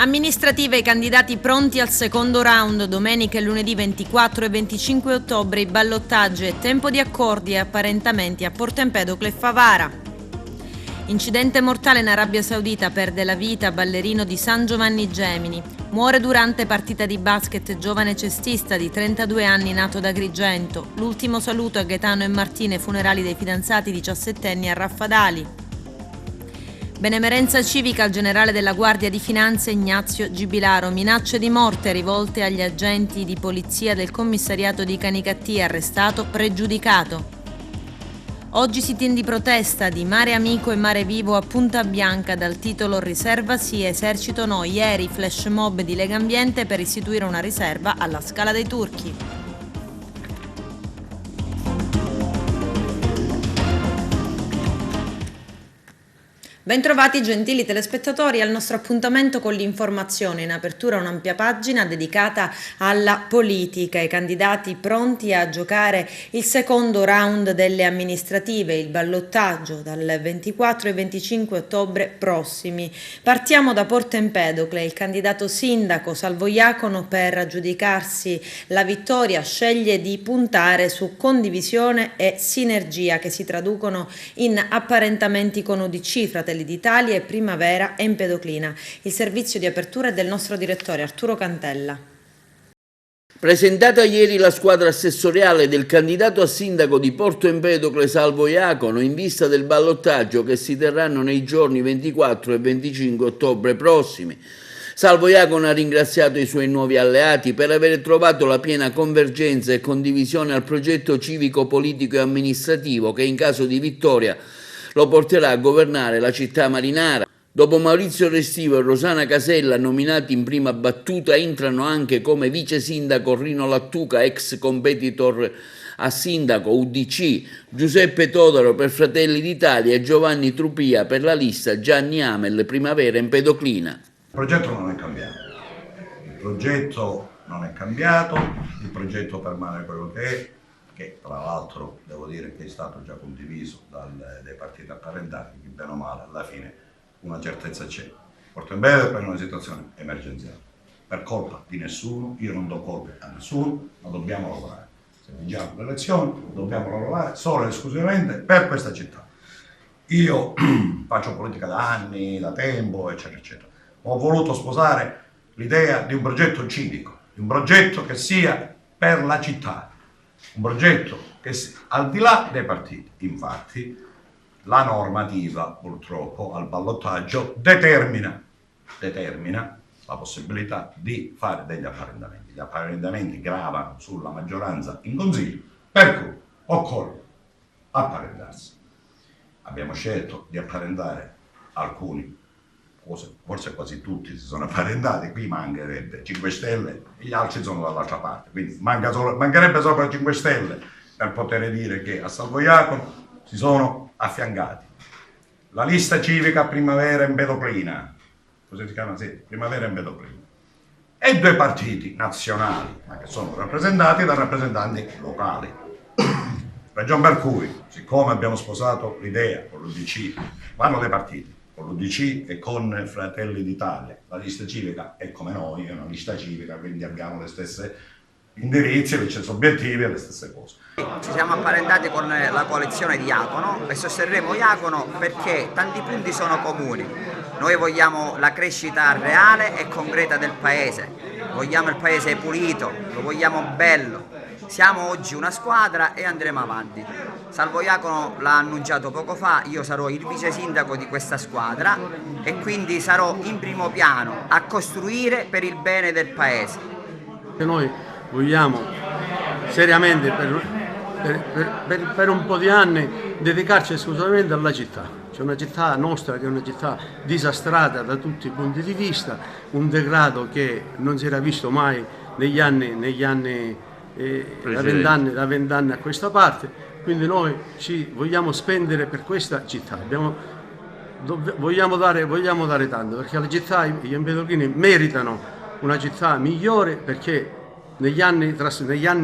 Amministrative, i candidati pronti al secondo round, domenica e lunedì 24 e 25 ottobre, i ballottaggi e tempo di accordi e apparentamenti a Porto Empedocle e Favara. Incidente mortale in Arabia Saudita, perde la vita ballerino di San Giovanni Gemini. Muore durante partita di basket giovane cestista di 32 anni nato ad Agrigento. L'ultimo saluto a Gaetano e Martine, funerali dei fidanzati 17enni a Raffadali. Benemerenza civica al generale della Guardia di Finanza Ignazio Gibilaro, minacce di morte rivolte agli agenti di polizia del commissariato di Canicattì, arrestato pregiudicato. Oggi sit-in di protesta di Mare Amico e Mare Vivo a Punta Bianca dal titolo Riserva sì, esercito no. Ieri flash mob di Legambiente per istituire una riserva alla Scala dei Turchi. Bentrovati gentili telespettatori al nostro appuntamento con l'informazione. In apertura un'ampia pagina dedicata alla politica, i candidati pronti a giocare il secondo round delle amministrative, il ballottaggio dal 24 e 25 ottobre prossimi. Partiamo da Porto Empedocle, il candidato sindaco Salvo Iacono per aggiudicarsi la vittoria sceglie di puntare su condivisione e sinergia che si traducono in apparentamenti con UDC, Fratelli d'Italia e Primavera Empedoclina. Il servizio di apertura è del nostro direttore Arturo Cantella. Presentata ieri la squadra assessoriale del candidato a sindaco di Porto Empedocle Salvo Iacono in vista del ballottaggio che si terranno nei giorni 24 e 25 ottobre prossimi. Salvo Iacono ha ringraziato i suoi nuovi alleati per aver trovato la piena convergenza e condivisione al progetto civico, politico e amministrativo che in caso di vittoria lo porterà a governare la città marinara. Dopo Maurizio Restivo e Rosana Casella nominati in prima battuta, entrano anche come vice sindaco Rino Lattuca, ex competitor a sindaco UDC, Giuseppe Todaro per Fratelli d'Italia e Giovanni Trupia per la lista Gianni Amel Primavera Empedoclina. Il progetto non è cambiato, il progetto permane quello che tra l'altro devo dire che è stato già condiviso dai partiti apparentati, che bene o male alla fine una certezza c'è. Porto Empedocle è una situazione emergenziale, per colpa di nessuno, io non do colpe a nessuno, ma dobbiamo lavorare. Se vinciamo le elezioni dobbiamo lavorare solo e esclusivamente per questa città. Io faccio politica da anni, da tempo, eccetera, eccetera. Ho voluto sposare l'idea di un progetto civico, di un progetto che sia per la città. Un progetto che al di là dei partiti, infatti la normativa purtroppo al ballottaggio determina la possibilità di fare degli apparentamenti. Gli apparentamenti gravano sulla maggioranza in consiglio, per cui occorre apparentarsi. Abbiamo scelto di apparentare alcuni, forse quasi tutti si sono apparentati, qui mancherebbe 5 Stelle e gli altri sono dall'altra parte, quindi mancherebbe sopra 5 Stelle per poter dire che a Salvo Iacono si sono affiancati la lista civica Primavera Empedoclina, così si chiama? Sì, Primavera Empedoclina, e 2 partiti nazionali, ma che sono rappresentati da rappresentanti locali. Ragion per cui, siccome abbiamo sposato l'idea con l'UDC, vanno dei partiti, con l'UDC e con Fratelli d'Italia. La lista civica è come noi, è una lista civica, quindi abbiamo le stesse indirizzi, le stesse obiettivi e le stesse cose. Ci siamo apparentati con la coalizione di Iacono e sosterremo Iacono perché tanti punti sono comuni. Noi vogliamo la crescita reale e concreta del paese, vogliamo il paese pulito, lo vogliamo bello. Siamo oggi una squadra e andremo avanti. Salvo Iacono l'ha annunciato poco fa, io sarò il vice sindaco di questa squadra e quindi sarò in primo piano a costruire per il bene del paese. Noi vogliamo seriamente per un po' di anni dedicarci esclusivamente alla città. C'è una città nostra che è una città disastrata da tutti i punti di vista, un degrado che non si era visto mai negli anni da 20 anni a questa parte, quindi noi ci vogliamo spendere per questa città, vogliamo dare tanto, perché le città, gli empedoclini meritano una città migliore, perché negli anni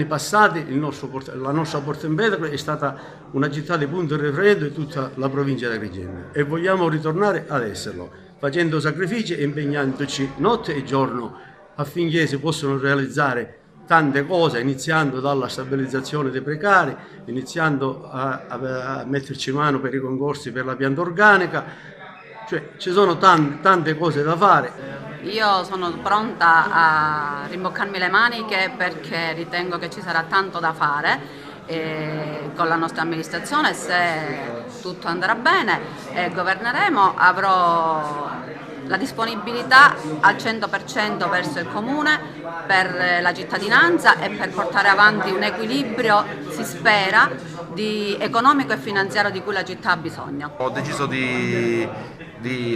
passati la nostra Porto Empedocle è stata una città di punto di riferimento di tutta la provincia di Agrigento e vogliamo ritornare ad esserlo. facendo sacrifici e impegnandoci notte e giorno affinché si possano realizzare tante cose, iniziando dalla stabilizzazione dei precari, iniziando a metterci mano per i concorsi per la pianta organica, cioè ci sono tante cose da fare. Io sono pronta a rimboccarmi le maniche perché ritengo che ci sarà tanto da fare con la nostra amministrazione. Se tutto andrà bene e governeremo, avrò la disponibilità al 100% verso il Comune, per la cittadinanza e per portare avanti un equilibrio, si spera, economico e finanziario di cui la città ha bisogno. Ho deciso di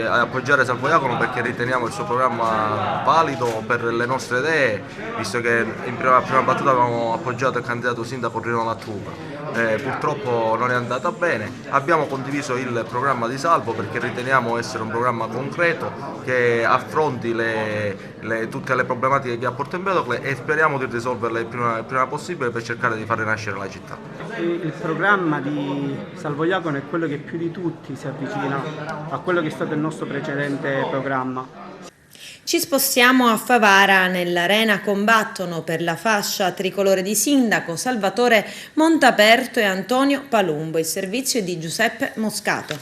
appoggiare Salvo Iacono perché riteniamo il suo programma valido per le nostre idee, visto che in prima battuta avevamo appoggiato il candidato sindaco Rino Lattuca. Purtroppo non è andata bene. Abbiamo condiviso il programma di Salvo perché riteniamo essere un programma concreto che affronti tutte le problematiche che ha Porto Empedocle e speriamo di risolverle il prima possibile per cercare di far rinascere la città. Il programma di Salvo Iacono è quello che più di tutti si avvicina a quello che è stato il nostro precedente programma. Ci spostiamo a Favara. Nell'arena combattono per la fascia tricolore di sindaco Salvatore Montaperto e Antonio Palumbo. Il servizio è di Giuseppe Moscato.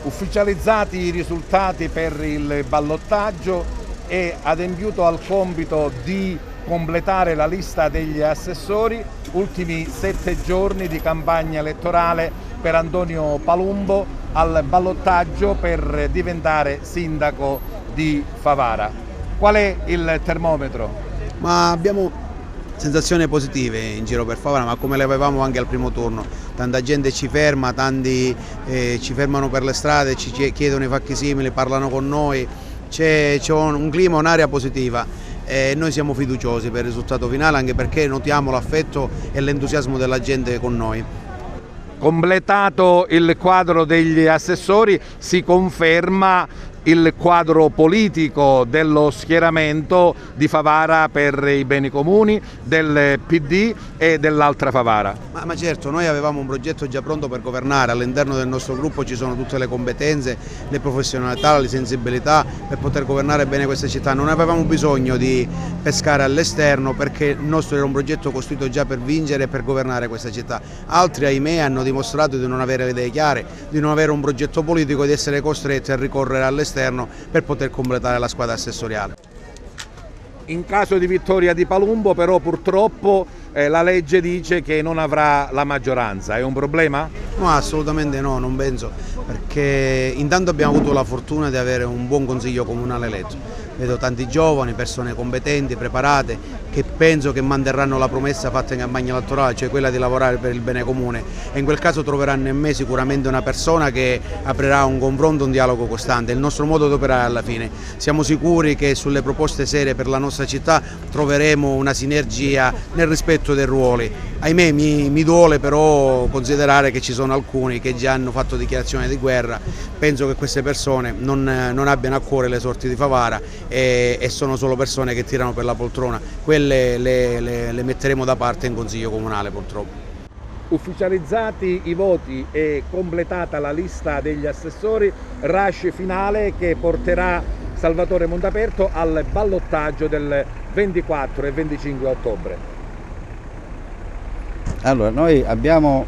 Ufficializzati i risultati per il ballottaggio e adempiuto al compito di completare la lista degli assessori, ultimi 7 giorni di campagna elettorale per Antonio Palumbo al ballottaggio per diventare sindaco di Favara. Qual è il termometro? Ma abbiamo sensazioni positive in giro per Favara, ma come le avevamo anche al primo turno. Tanta gente ci ferma, tanti ci fermano per le strade, ci chiedono i fatti simili, parlano con noi, c'è un clima, un'area positiva. E noi siamo fiduciosi per il risultato finale, anche perché notiamo l'affetto e l'entusiasmo della gente con noi. Completato il quadro degli assessori, si conferma il quadro politico dello schieramento di Favara per i beni comuni, del PD e dell'altra Favara. Ma certo, noi avevamo un progetto già pronto per governare, all'interno del nostro gruppo ci sono tutte le competenze, le professionalità, le sensibilità per poter governare bene questa città. Non avevamo bisogno di pescare all'esterno perché il nostro era un progetto costruito già per vincere e per governare questa città. Altri, ahimè, hanno dimostrato di non avere le idee chiare, di non avere un progetto politico e di essere costretti a ricorrere all'esterno per poter completare la squadra assessoriale. In caso di vittoria di Palumbo però purtroppo la legge dice che non avrà la maggioranza, è un problema? No, assolutamente no, non penso, perché intanto abbiamo avuto la fortuna di avere un buon consiglio comunale eletto. Vedo tanti giovani, persone competenti, preparate, che penso che manterranno la promessa fatta in campagna elettorale, cioè quella di lavorare per il bene comune, e in quel caso troveranno in me sicuramente una persona che aprirà un confronto, un dialogo costante, il nostro modo di operare alla fine. Siamo sicuri che sulle proposte serie per la nostra città troveremo una sinergia nel rispetto dei ruoli. Ahimè mi duole però considerare che ci sono alcuni che già hanno fatto dichiarazioni di guerra. Penso che queste persone non abbiano a cuore le sorti di Favara e sono solo persone che tirano per la poltrona. Quelle le metteremo da parte in consiglio comunale purtroppo. Ufficializzati i voti e completata la lista degli assessori, rush finale che porterà Salvatore Montaperto al ballottaggio del 24 e 25 ottobre. Allora, noi abbiamo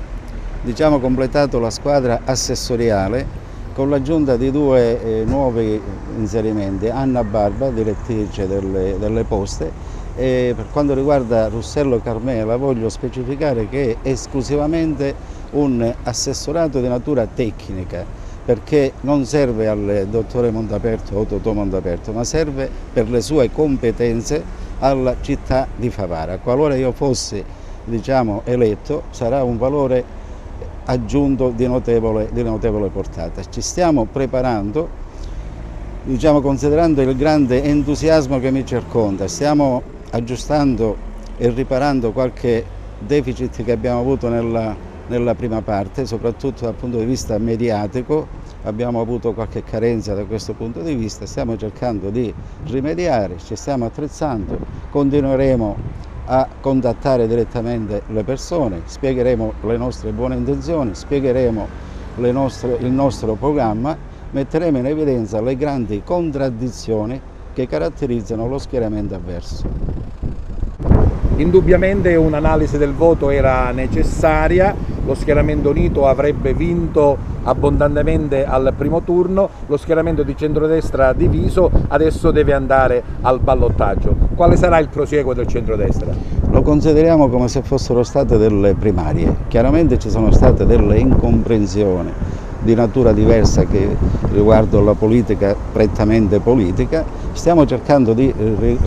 completato la squadra assessoriale con l'aggiunta di 2 nuovi inserimenti: Anna Barba, direttrice delle poste, e per quanto riguarda Russello Carmela voglio specificare che è esclusivamente un assessorato di natura tecnica, perché non serve al dottore Montaperto o Totò Montaperto, ma serve per le sue competenze alla città di Favara. Qualora io fossi eletto, sarà un valore aggiunto di notevole portata. Ci stiamo preparando, considerando il grande entusiasmo che mi circonda, stiamo aggiustando e riparando qualche deficit che abbiamo avuto nella prima parte, soprattutto dal punto di vista mediatico. Abbiamo avuto qualche carenza da questo punto di vista, stiamo cercando di rimediare, ci stiamo attrezzando, continueremo a contattare direttamente le persone, spiegheremo le nostre buone intenzioni, spiegheremo il nostro programma, metteremo in evidenza le grandi contraddizioni che caratterizzano lo schieramento avverso. Indubbiamente un'analisi del voto era necessaria, lo schieramento unito avrebbe vinto abbondantemente al primo turno, lo schieramento di centrodestra diviso adesso deve andare al ballottaggio. Quale sarà il prosieguo del centrodestra? Lo consideriamo come se fossero state delle primarie, chiaramente ci sono state delle incomprensioni di natura diversa che riguardo la politica prettamente politica. Stiamo cercando di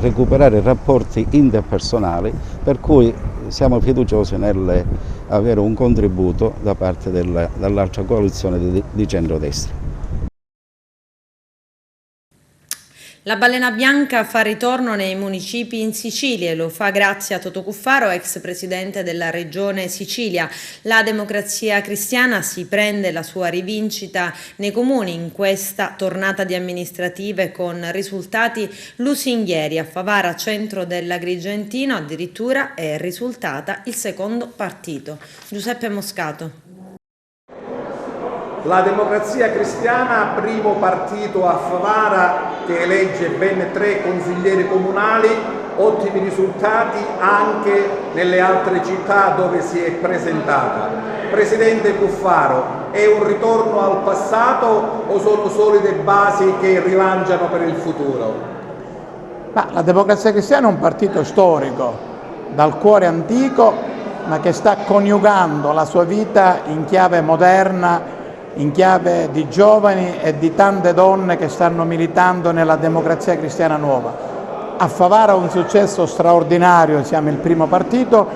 recuperare rapporti interpersonali, per cui siamo fiduciosi nell'avere un contributo da parte dall'altra coalizione di centrodestra. La balena bianca fa ritorno nei municipi in Sicilia e lo fa grazie a Toto Cuffaro, ex presidente della regione Sicilia. La Democrazia Cristiana si prende la sua rivincita nei comuni in questa tornata di amministrative con risultati lusinghieri. A Favara, centro dell'Agrigentino, addirittura è risultata il secondo partito. Giuseppe Moscato. La Democrazia Cristiana, primo partito a Favara, che elegge ben 3 consiglieri comunali, ottimi risultati anche nelle altre città dove si è presentata. Presidente Cuffaro, è un ritorno al passato o sono solide basi che rilanciano per il futuro? La Democrazia Cristiana è un partito storico, dal cuore antico, ma che sta coniugando la sua vita in chiave moderna, in chiave di giovani e di tante donne che stanno militando nella Democrazia Cristiana nuova. A Favara un successo straordinario, siamo il primo partito,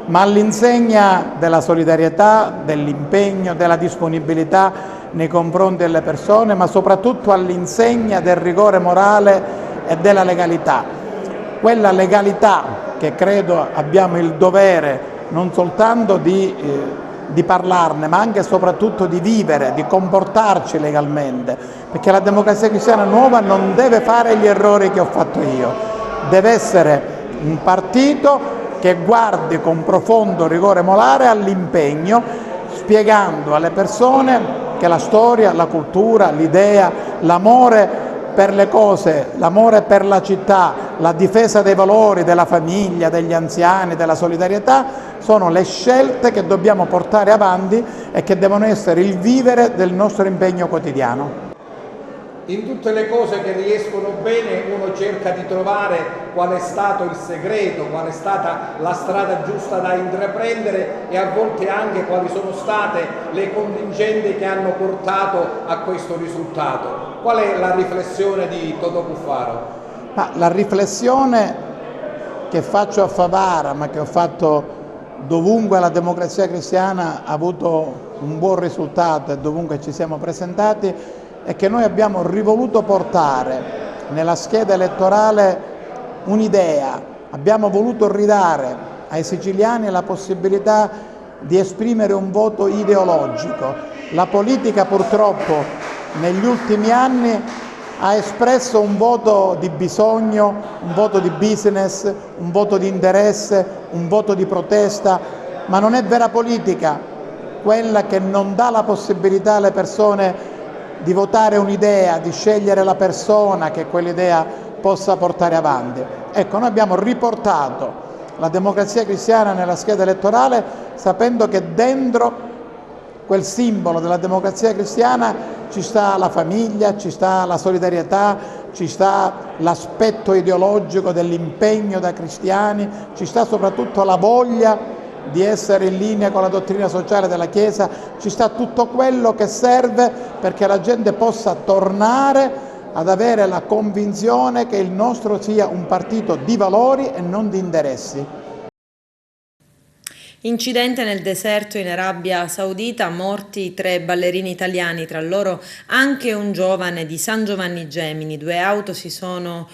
ma all'insegna della solidarietà, dell'impegno, della disponibilità nei confronti delle persone, ma soprattutto all'insegna del rigore morale e della legalità. Quella legalità che credo abbiamo il dovere non soltanto di parlarne, ma anche e soprattutto di vivere, di comportarci legalmente, perché la Democrazia Cristiana nuova non deve fare gli errori che ho fatto io, deve essere un partito che guardi con profondo rigore morale all'impegno, spiegando alle persone che la storia, la cultura, l'idea, l'amore per le cose, l'amore per la città, la difesa dei valori, della famiglia, degli anziani, della solidarietà, sono le scelte che dobbiamo portare avanti e che devono essere il vivere del nostro impegno quotidiano. In tutte le cose che riescono bene uno cerca di trovare qual è stato il segreto, qual è stata la strada giusta da intraprendere e a volte anche quali sono state le contingenti che hanno portato a questo risultato. Qual è la riflessione di Toto Cuffaro? La riflessione che faccio a Favara, ma che ho fatto dovunque la Democrazia Cristiana ha avuto un buon risultato e dovunque ci siamo presentati, è che noi abbiamo rivoluto portare nella scheda elettorale un'idea, abbiamo voluto ridare ai siciliani la possibilità di esprimere un voto ideologico. La politica purtroppo negli ultimi anni ha espresso un voto di bisogno, un voto di business, un voto di interesse, un voto di protesta, ma non è vera politica quella che non dà la possibilità alle persone di votare un'idea, di scegliere la persona che quell'idea possa portare avanti. Ecco, noi abbiamo riportato la Democrazia Cristiana nella scheda elettorale sapendo che dentro quel simbolo della Democrazia Cristiana ci sta la famiglia, ci sta la solidarietà, ci sta l'aspetto ideologico dell'impegno da cristiani, ci sta soprattutto la voglia di essere in linea con la dottrina sociale della Chiesa, ci sta tutto quello che serve perché la gente possa tornare ad avere la convinzione che il nostro sia un partito di valori e non di interessi. Incidente nel deserto in Arabia Saudita, morti 3 ballerini italiani, tra loro anche un giovane di San Giovanni Gemini. 2 auto si sono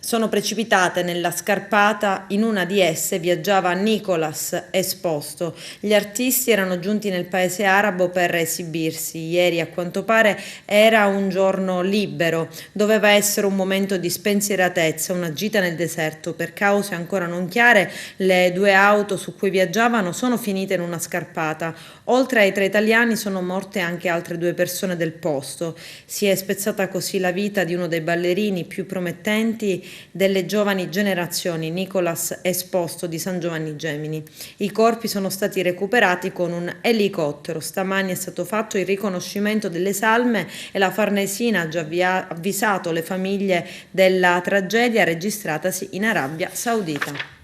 sono precipitate nella scarpata. In una di esse viaggiava Nicolas Esposto. Gli artisti erano giunti nel paese arabo per esibirsi. Ieri, a quanto pare, era un giorno libero. Doveva essere un momento di spensieratezza, una gita nel deserto. Per cause ancora non chiare, le 2 auto su cui viaggiavano sono finite in una scarpata. Oltre ai 3 italiani sono morte anche altre 2 persone del posto. Si è spezzata così la vita di uno dei ballerini più promettenti delle giovani generazioni, Nicolas Esposto di San Giovanni Gemini. I corpi sono stati recuperati con un elicottero. Stamani è stato fatto il riconoscimento delle salme e la Farnesina ha già avvisato le famiglie della tragedia registratasi in Arabia Saudita.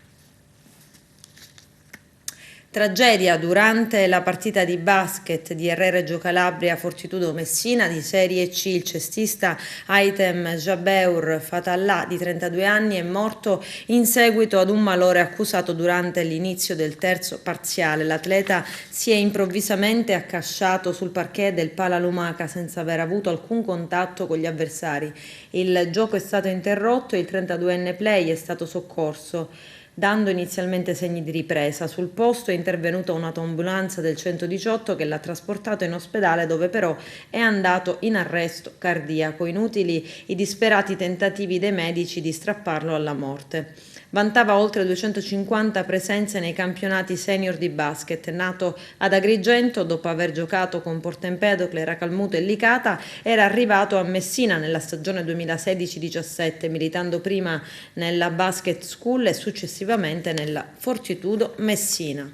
Tragedia durante la partita di basket di Reggio Calabria Fortitudo Messina di Serie C. Il cestista Aitem Jabeur Fatallah, di 32 anni, è morto in seguito ad un malore accusato durante l'inizio del terzo parziale. L'atleta si è improvvisamente accasciato sul parquet del Pala Lumaca senza aver avuto alcun contatto con gli avversari. Il gioco è stato interrotto e il 32enne play è stato soccorso, dando inizialmente segni di ripresa. Sul posto è intervenuta un'autoambulanza del 118 che l'ha trasportato in ospedale, dove però è andato in arresto cardiaco. Inutili i disperati tentativi dei medici di strapparlo alla morte. Vantava oltre 250 presenze nei campionati senior di basket. Nato ad Agrigento, dopo aver giocato con Porto Empedocle, Racalmuto e Licata, era arrivato a Messina nella stagione 2016-17, militando prima nella Basket School e successivamente nella Fortitudo Messina.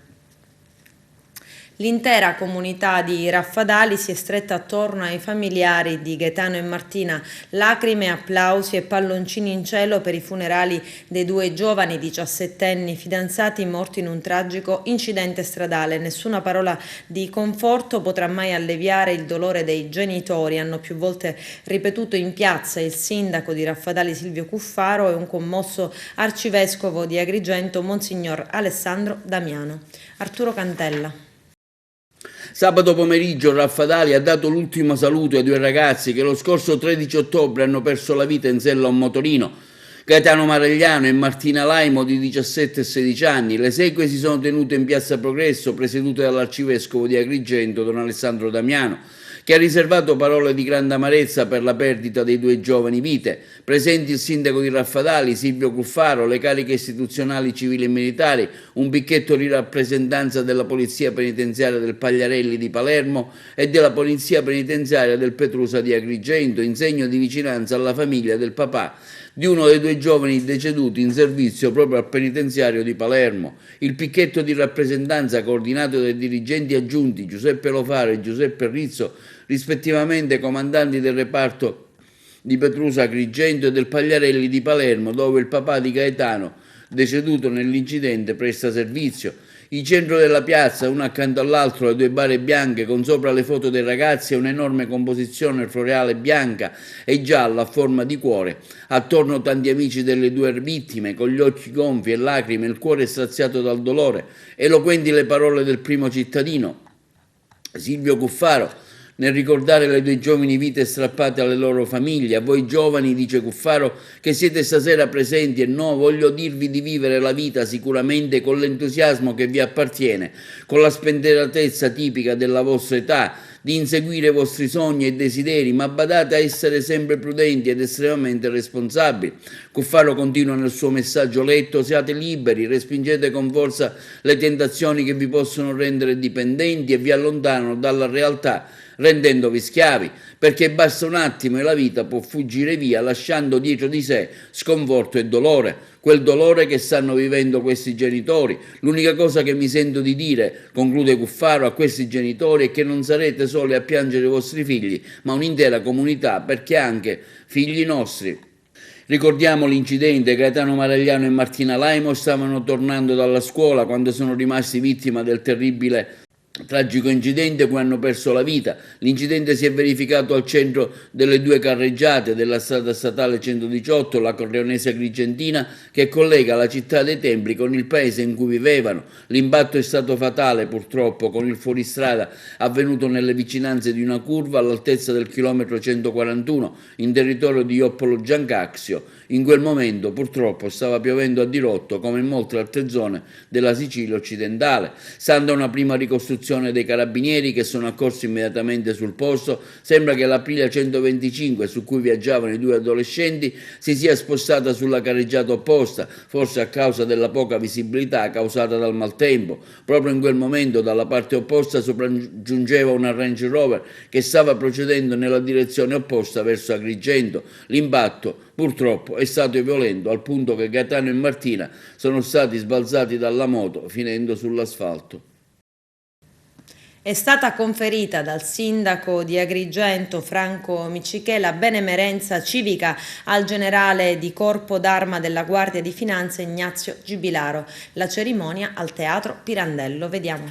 L'intera comunità di Raffadali si è stretta attorno ai familiari di Gaetano e Martina. Lacrime, applausi e palloncini in cielo per i funerali dei 2 giovani 17enni fidanzati morti in un tragico incidente stradale. Nessuna parola di conforto potrà mai alleviare il dolore dei genitori, hanno più volte ripetuto in piazza il sindaco di Raffadali Silvio Cuffaro e un commosso arcivescovo di Agrigento Monsignor Alessandro Damiano. Arturo Cantella. Sabato pomeriggio Raffadali ha dato l'ultimo saluto ai 2 ragazzi che lo scorso 13 ottobre hanno perso la vita in sella a un motorino, Gaetano Maragliano e Martina Laimo di 17 e 16 anni. Le esequie si sono tenute in Piazza Progresso, presiedute dall'arcivescovo di Agrigento, don Alessandro Damiano, che ha riservato parole di grande amarezza per la perdita dei 2 giovani vite. Presenti il sindaco di Raffadali, Silvio Cuffaro, le cariche istituzionali civili e militari, un picchetto di rappresentanza della Polizia Penitenziaria del Pagliarelli di Palermo e della Polizia Penitenziaria del Petrusa di Agrigento, in segno di vicinanza alla famiglia del papà di uno dei 2 giovani deceduti in servizio proprio al penitenziario di Palermo. Il picchetto di rappresentanza, coordinato dai dirigenti aggiunti Giuseppe Lofaro e Giuseppe Rizzo, rispettivamente comandanti del reparto di Petrusa Agrigento e del Pagliarelli di Palermo, dove il papà di Gaetano, deceduto nell'incidente, presta servizio. Il centro della piazza, uno accanto all'altro, le 2 bare bianche con sopra le foto dei ragazzi e un'enorme composizione floreale bianca e gialla a forma di cuore. Attorno tanti amici delle 2 vittime, con gli occhi gonfi e lacrime, il cuore straziato dal dolore. Eloquenti le parole del primo cittadino, Silvio Cuffaro, nel ricordare le 2 giovani vite strappate alle loro famiglie. A voi giovani, dice Cuffaro, che siete stasera presenti e no, voglio dirvi di vivere la vita sicuramente con l'entusiasmo che vi appartiene, con la spensieratezza tipica della vostra età, di inseguire i vostri sogni e desideri, ma badate a essere sempre prudenti ed estremamente responsabili. Cuffaro continua nel suo messaggio letto: siate liberi, respingete con forza le tentazioni che vi possono rendere dipendenti e vi allontanano dalla realtà, rendendovi schiavi, perché basta un attimo e la vita può fuggire via lasciando dietro di sé sconforto e dolore, quel dolore che stanno vivendo questi genitori. L'unica cosa che mi sento di dire, conclude Cuffaro, a questi genitori è che non sarete soli a piangere i vostri figli, ma un'intera comunità, perché anche figli nostri. Ricordiamo l'incidente: Gaetano Maragliano e Martina Laimo stavano tornando dalla scuola quando sono rimasti vittima del terribile Tragico incidente cui hanno perso la vita. L'incidente si è verificato al centro delle due carreggiate della strada statale 118, la Corleonese Agrigentina, che collega la città dei Templi con il paese in cui vivevano. L'impatto è stato fatale, purtroppo, con il fuoristrada avvenuto nelle vicinanze di una curva all'altezza del chilometro 141 in territorio di Joppolo Giancaxio. In quel momento, purtroppo, stava piovendo a dirotto, come in molte altre zone della Sicilia occidentale. Stando a una prima ricostruzione dei carabinieri che sono accorsi immediatamente sul posto, sembra che l'Aprilia 125 su cui viaggiavano i due adolescenti si sia spostata sulla carreggiata opposta, forse a causa della poca visibilità causata dal maltempo. Proprio in quel momento dalla parte opposta sopraggiungeva una Range Rover che stava procedendo nella direzione opposta verso Agrigento. L'impatto purtroppo è stato violento al punto che Gaetano e Martina sono stati sbalzati dalla moto finendo sull'asfalto. È stata conferita dal sindaco di Agrigento Franco Miccichè la benemerenza civica al generale di Corpo d'Arma della Guardia di Finanza Ignazio Gibilaro. La cerimonia al Teatro Pirandello. Vediamo.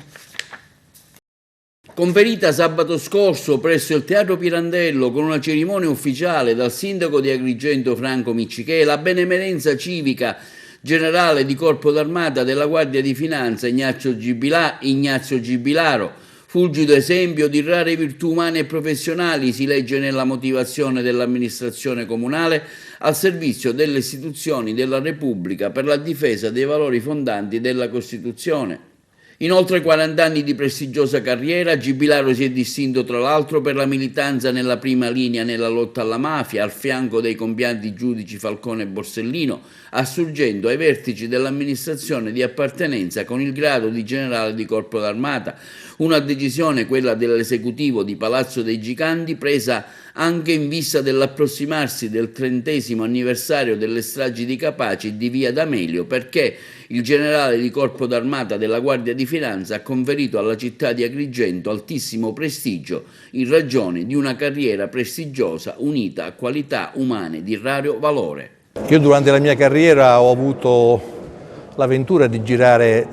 Conferita sabato scorso presso il Teatro Pirandello con una cerimonia ufficiale dal sindaco di Agrigento Franco Miccichè la benemerenza civica generale di Corpo d'Armata della Guardia di Finanza Ignazio Gibilaro. Fulgido esempio di rare virtù umane e professionali, si legge nella motivazione dell'amministrazione comunale, al servizio delle istituzioni della Repubblica per la difesa dei valori fondanti della Costituzione. In oltre 40 anni di prestigiosa carriera, Gibilaro si è distinto tra l'altro per la militanza nella prima linea nella lotta alla mafia, al fianco dei compianti giudici Falcone e Borsellino, assurgendo ai vertici dell'amministrazione di appartenenza con il grado di generale di Corpo d'Armata. Una decisione, quella dell'esecutivo di Palazzo dei Giganti, presa anche in vista dell'approssimarsi del 30° anniversario delle stragi di Capaci e di Via D'Amelio, perché il generale di Corpo d'Armata della Guardia di Finanza ha conferito alla città di Agrigento altissimo prestigio in ragione di una carriera prestigiosa unita a qualità umane di raro valore. Io durante la mia carriera ho avuto l'avventura di girare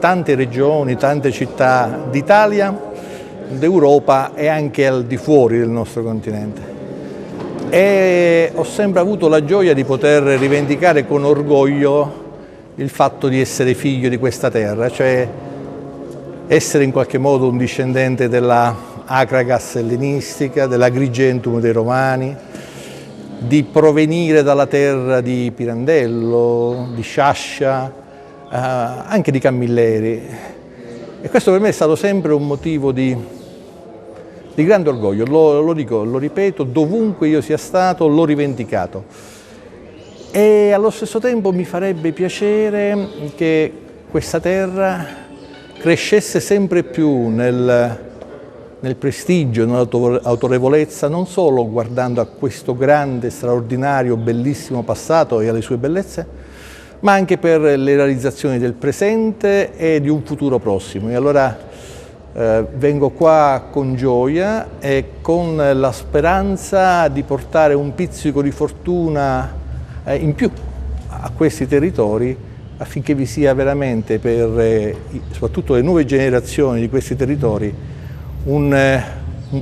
tante regioni, tante città d'Italia, d'Europa e anche al di fuori del nostro continente. E ho sempre avuto la gioia di poter rivendicare con orgoglio il fatto di essere figlio di questa terra, cioè essere in qualche modo un discendente della Akragas ellenistica, dell'Agrigentum dei Romani, di provenire dalla terra di Pirandello, di Sciascia, anche di Camilleri. E questo per me è stato sempre un motivo di grande orgoglio, lo dico, lo ripeto, dovunque io sia stato l'ho rivendicato. E allo stesso tempo mi farebbe piacere che questa terra crescesse sempre più nel prestigio, nell'autorevolezza, non solo guardando a questo grande, straordinario, bellissimo passato e alle sue bellezze, ma anche per le realizzazioni del presente e di un futuro prossimo. E allora vengo qua con gioia e con la speranza di portare un pizzico di fortuna in più a questi territori, affinché vi sia veramente per soprattutto le nuove generazioni di questi territori un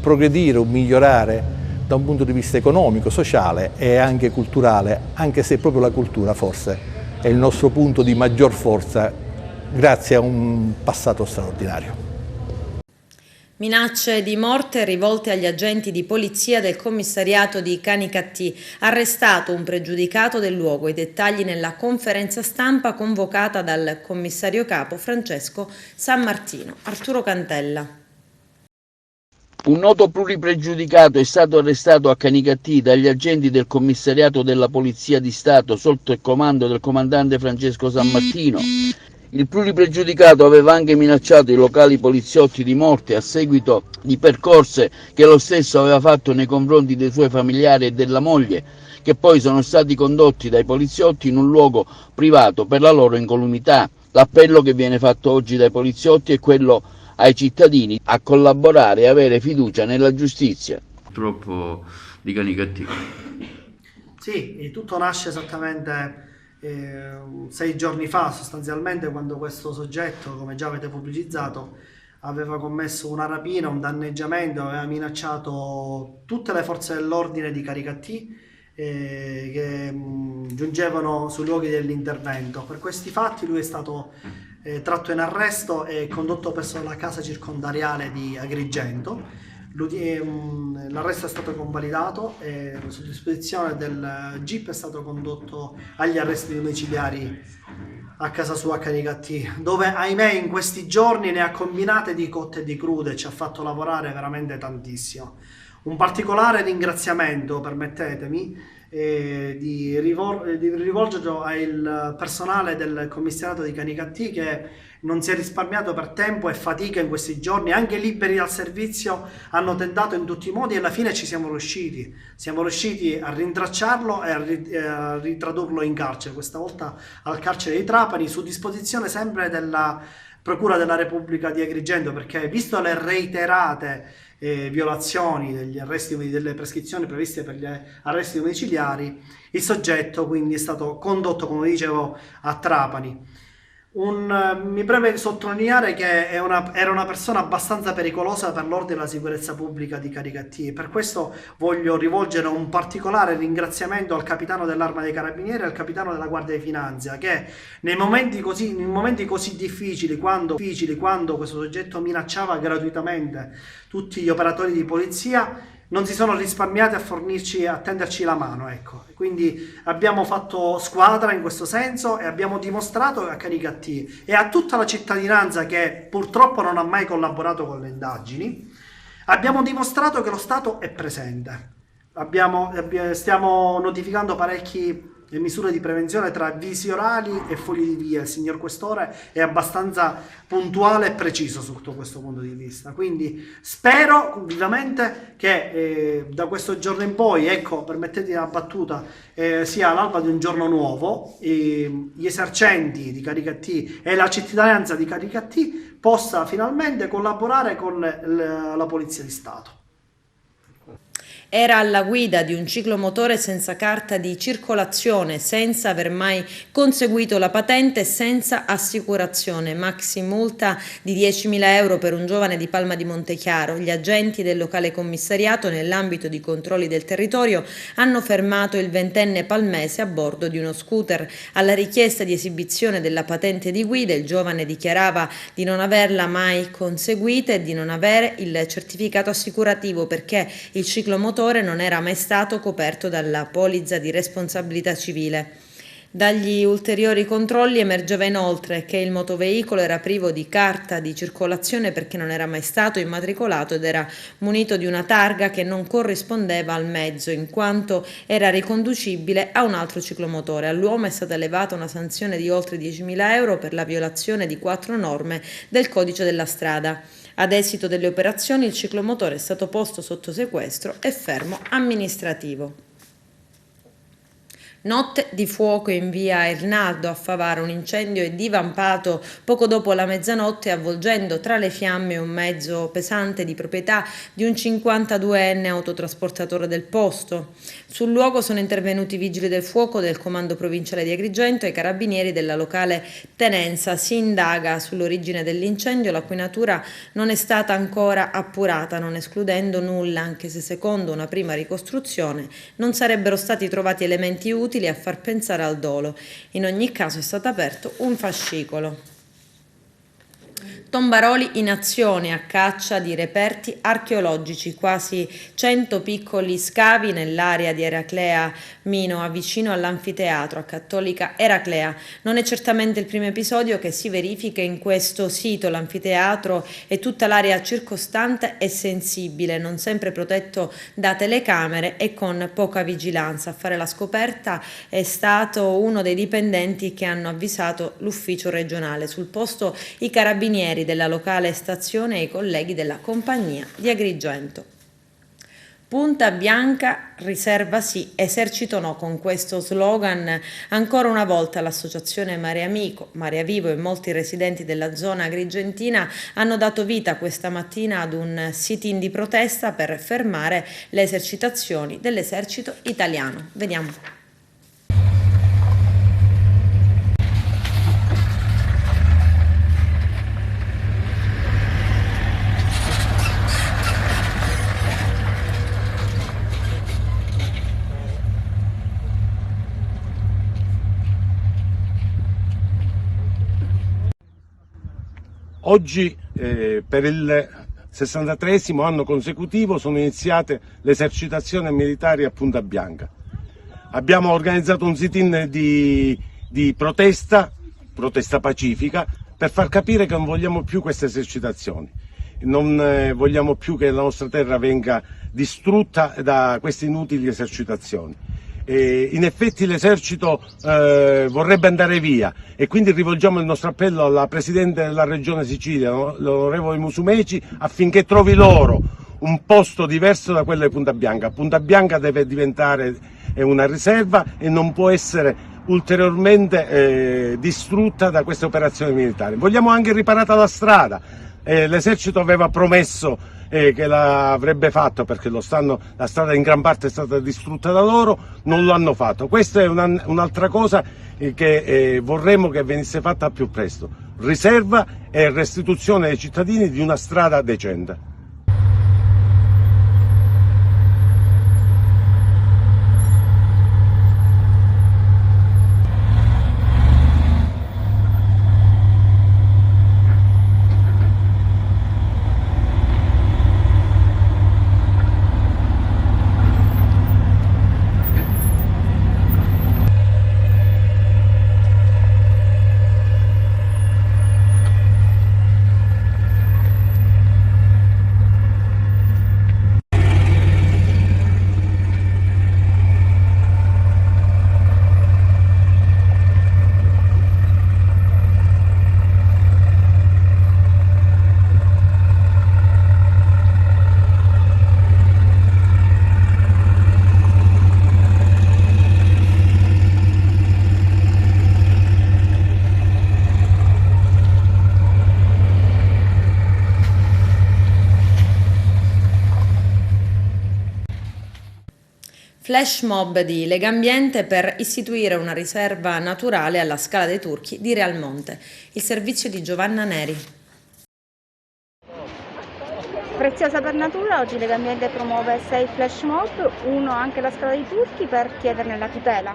progredire, un migliorare da un punto di vista economico, sociale e anche culturale, anche se proprio la cultura forse è il nostro punto di maggior forza grazie a un passato straordinario. Minacce di morte rivolte agli agenti di polizia del commissariato di Canicattì. Arrestato un pregiudicato del luogo. I dettagli nella conferenza stampa convocata dal commissario capo Francesco Sammartino. Arturo Cantella. Un noto pluripregiudicato è stato arrestato a Canicattì dagli agenti del commissariato della Polizia di Stato sotto il comando del comandante Francesco Sammartino. Il pluripregiudicato aveva anche minacciato i locali poliziotti di morte a seguito di percorse che lo stesso aveva fatto nei confronti dei suoi familiari e della moglie, che poi sono stati condotti dai poliziotti in un luogo privato per la loro incolumità. L'appello che viene fatto oggi dai poliziotti è quello ai cittadini a collaborare e avere fiducia nella giustizia. Purtroppo di Canicattì. Sì, tutto nasce esattamente 6 giorni fa sostanzialmente, quando questo soggetto, come già avete pubblicizzato, aveva commesso una rapina, un danneggiamento, aveva minacciato tutte le forze dell'ordine di Caricattì che giungevano sui luoghi dell'intervento. Per questi fatti lui è stato tratto in arresto e condotto presso la casa circondariale di Agrigento. L'arresto è stato convalidato e su disposizione del GIP è stato condotto agli arresti domiciliari a casa sua a Caricattì, dove ahimè in questi giorni ne ha combinate di cotte e di crude, ci ha fatto lavorare veramente tantissimo. Un particolare ringraziamento, permettetemi, di rivolgerlo al personale del commissariato di Canicattì, che non si è risparmiato per tempo e fatica in questi giorni, anche liberi al servizio hanno tentato in tutti i modi e alla fine ci siamo riusciti a rintracciarlo e a ritradurlo in carcere, questa volta al carcere di Trapani, su disposizione sempre della Procura della Repubblica di Agrigento, perché visto le reiterate violazioni degli arresti, delle prescrizioni previste per gli arresti domiciliari, il soggetto quindi è stato condotto, come dicevo, a Trapani. Mi preme sottolineare che era una persona abbastanza pericolosa per l'ordine e la sicurezza pubblica di Caricattì, e per questo voglio rivolgere un particolare ringraziamento al capitano dell'Arma dei Carabinieri e al capitano della Guardia di Finanza, che nei momenti così difficili, quando questo soggetto minacciava gratuitamente tutti gli operatori di polizia, non si sono risparmiati a tenderci la mano, ecco. Quindi abbiamo fatto squadra in questo senso e abbiamo dimostrato a Caricattì e a tutta la cittadinanza, che purtroppo non ha mai collaborato con le indagini, abbiamo dimostrato che lo Stato è presente. Stiamo notificando parecchie misure di prevenzione tra avvisi orali e fogli di via. Il signor Questore è abbastanza puntuale e preciso sotto questo punto di vista, quindi spero vivamente che da questo giorno in poi, ecco, permettetemi una battuta, sia l'alba di un giorno nuovo, gli esercenti di Caricattì e la cittadinanza di Caricattì possa finalmente collaborare con la Polizia di Stato. Era alla guida di un ciclomotore senza carta di circolazione, senza aver mai conseguito la patente e senza assicurazione. Maxi multa di 10.000 euro per un giovane di Palma di Montechiaro. Gli agenti del locale commissariato, nell'ambito di controlli del territorio, hanno fermato il 20enne palmese a bordo di uno scooter. Alla richiesta di esibizione della patente di guida, il giovane dichiarava di non averla mai conseguita e di non avere il certificato assicurativo, perché il ciclomotore non era mai stato coperto dalla polizza di responsabilità civile. Dagli ulteriori controlli emergeva inoltre che il motoveicolo era privo di carta di circolazione perché non era mai stato immatricolato ed era munito di una targa che non corrispondeva al mezzo, in quanto era riconducibile a un altro ciclomotore. All'uomo è stata elevata una sanzione di oltre 10.000 euro per la violazione di 4 norme del codice della strada. Ad esito delle operazioni il ciclomotore è stato posto sotto sequestro e fermo amministrativo. Notte di fuoco in via Ernaldo a Favara. Un incendio è divampato poco dopo la mezzanotte, avvolgendo tra le fiamme un mezzo pesante di proprietà di un 52enne autotrasportatore del posto. Sul luogo sono intervenuti i vigili del fuoco del comando provinciale di Agrigento e i carabinieri della locale tenenza. Si indaga sull'origine dell'incendio, la cui natura non è stata ancora appurata, non escludendo nulla, anche se secondo una prima ricostruzione non sarebbero stati trovati elementi utili a far pensare al dolo. In ogni caso è stato aperto un fascicolo. Tombaroli in azione a caccia di reperti archeologici, quasi 100 piccoli scavi nell'area di Eraclea Minoa, vicino all'anfiteatro a Cattolica Eraclea. Non è certamente il primo episodio che si verifica in questo sito. L'anfiteatro e tutta l'area circostante è sensibile, non sempre protetto da telecamere e con poca vigilanza. A fare la scoperta è stato uno dei dipendenti che hanno avvisato l'ufficio regionale. Sul posto i carabinieri della locale stazione e i colleghi della compagnia di Agrigento. Punta bianca, riserva sì, esercito no. Con questo slogan ancora una volta l'associazione Mare Amico, Mare Vivo e molti residenti della zona agrigentina hanno dato vita questa mattina ad un sit-in di protesta per fermare le esercitazioni dell'esercito italiano. Vediamo. Oggi per il 63esimo anno consecutivo sono iniziate le esercitazioni militari a Punta Bianca. Abbiamo organizzato un sit-in di protesta pacifica, per far capire che non vogliamo più queste esercitazioni, non vogliamo più che la nostra terra venga distrutta da queste inutili esercitazioni. In effetti l'esercito vorrebbe andare via e quindi rivolgiamo il nostro appello alla Presidente della Regione Sicilia, l'onorevole Musumeci, affinché trovi loro un posto diverso da quello di Punta Bianca. Punta Bianca deve diventare una riserva e non può essere ulteriormente distrutta da queste operazioni militari. Vogliamo anche riparata la strada. L'esercito aveva promesso che l'avrebbe fatto, perché la strada in gran parte è stata distrutta da loro, non lo hanno fatto. Questa è un'altra cosa che vorremmo che venisse fatta al più presto: riserva e restituzione ai cittadini di una strada decente. Flash mob di Legambiente per istituire una riserva naturale alla Scala dei Turchi di Realmonte. Il servizio di Giovanna Neri. Preziosa per natura, oggi Legambiente promuove 6 flash mob, uno anche alla Scala dei Turchi per chiederne la tutela.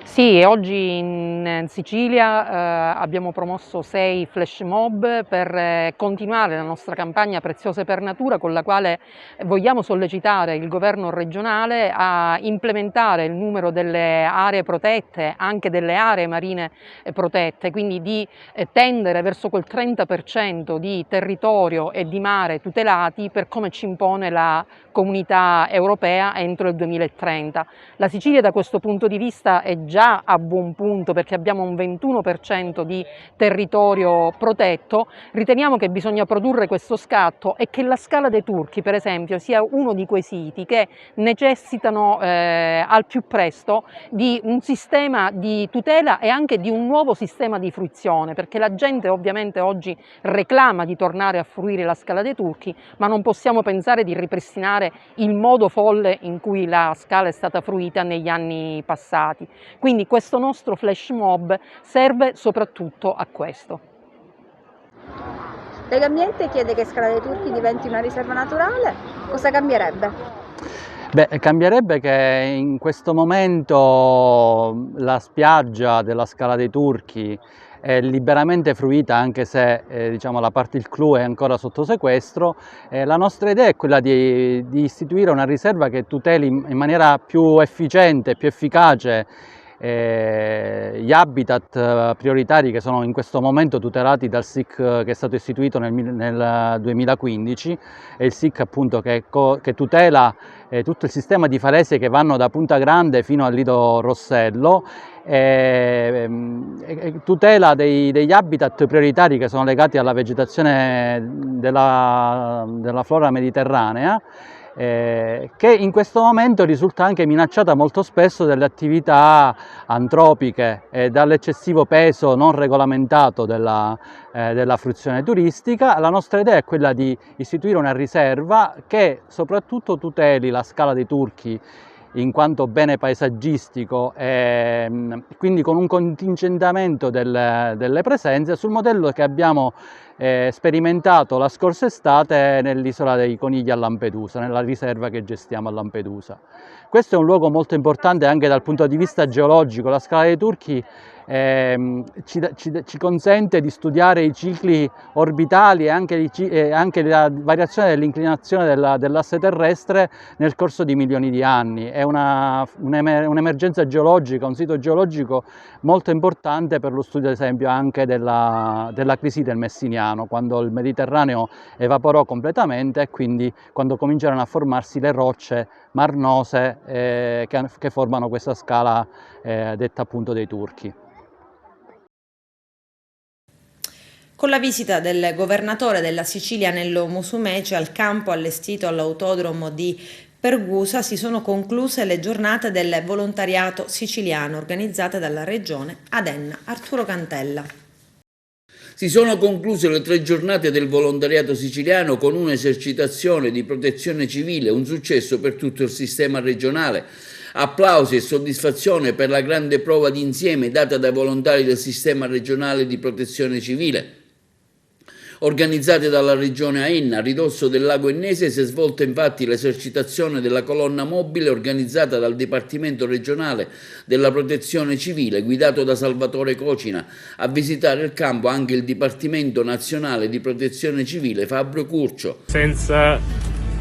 Sì, oggi in Sicilia abbiamo promosso 6 flash mob per continuare la nostra campagna Preziose per Natura, con la quale vogliamo sollecitare il governo regionale a implementare il numero delle aree protette, anche delle aree marine protette, quindi di tendere verso quel 30% di territorio e di mare tutelati, per come ci impone la Comunità Europea entro il 2030. La Sicilia da questo punto di vista è già a buon punto, perché abbiamo un 21% di territorio protetto. Riteniamo che bisogna produrre questo scatto e che la Scala dei Turchi, per esempio, sia uno di quei siti che necessitano al più presto di un sistema di tutela e anche di un nuovo sistema di fruizione, perché la gente ovviamente oggi reclama di tornare a fruire la Scala dei Turchi, ma non possiamo pensare di ripristinare il modo folle in cui la Scala è stata fruita negli anni passati. Quindi questo nostro flash mob serve soprattutto a questo. Legambiente chiede che Scala dei Turchi diventi una riserva naturale. Cosa cambierebbe? Beh, cambierebbe che in questo momento la spiaggia della Scala dei Turchi è liberamente fruita, anche se diciamo, la parte del clou è ancora sotto sequestro. La nostra idea è quella di istituire una riserva che tuteli in maniera più efficiente, più efficace gli habitat prioritari che sono in questo momento tutelati dal SIC che è stato istituito nel 2015, è il SIC appunto che tutela tutto il sistema di falesie che vanno da Punta Grande fino al Lido Rossello, tutela degli habitat prioritari che sono legati alla vegetazione della flora mediterranea, che in questo momento risulta anche minacciata molto spesso dalle attività antropiche e dall'eccessivo peso non regolamentato della fruizione turistica. La nostra idea è quella di istituire una riserva che soprattutto tuteli la Scala dei Turchi in quanto bene paesaggistico, quindi con un contingentamento delle presenze sul modello che abbiamo sperimentato la scorsa estate nell'isola dei Conigli a Lampedusa, nella riserva che gestiamo a Lampedusa. Questo è un luogo molto importante anche dal punto di vista geologico. La Scala dei Turchi ci consente di studiare i cicli orbitali e anche la variazione dell'inclinazione dell'asse terrestre nel corso di milioni di anni. È un'emergenza geologica, un sito geologico molto importante per lo studio, ad esempio, anche della crisi del Messiniano, quando il Mediterraneo evaporò completamente e quindi quando cominciarono a formarsi le rocce marnose che formano questa scala detta appunto dei Turchi. Con la visita del governatore della Sicilia Nello Musumeci al campo allestito all'autodromo di Pergusa si sono concluse le giornate del volontariato siciliano organizzate dalla regione ad Enna. Arturo Cantella. Si sono concluse le 3 giornate del volontariato siciliano con un'esercitazione di protezione civile, un successo per tutto il sistema regionale. Applausi e soddisfazione per la grande prova d'insieme data dai volontari del sistema regionale di protezione civile. Organizzate dalla regione a Enna, a ridosso del lago Ennese, si è svolta infatti l'esercitazione della colonna mobile organizzata dal Dipartimento regionale della protezione civile, guidato da Salvatore Cocina. A visitare il campo anche il Dipartimento nazionale di protezione civile Fabio Curcio. Senza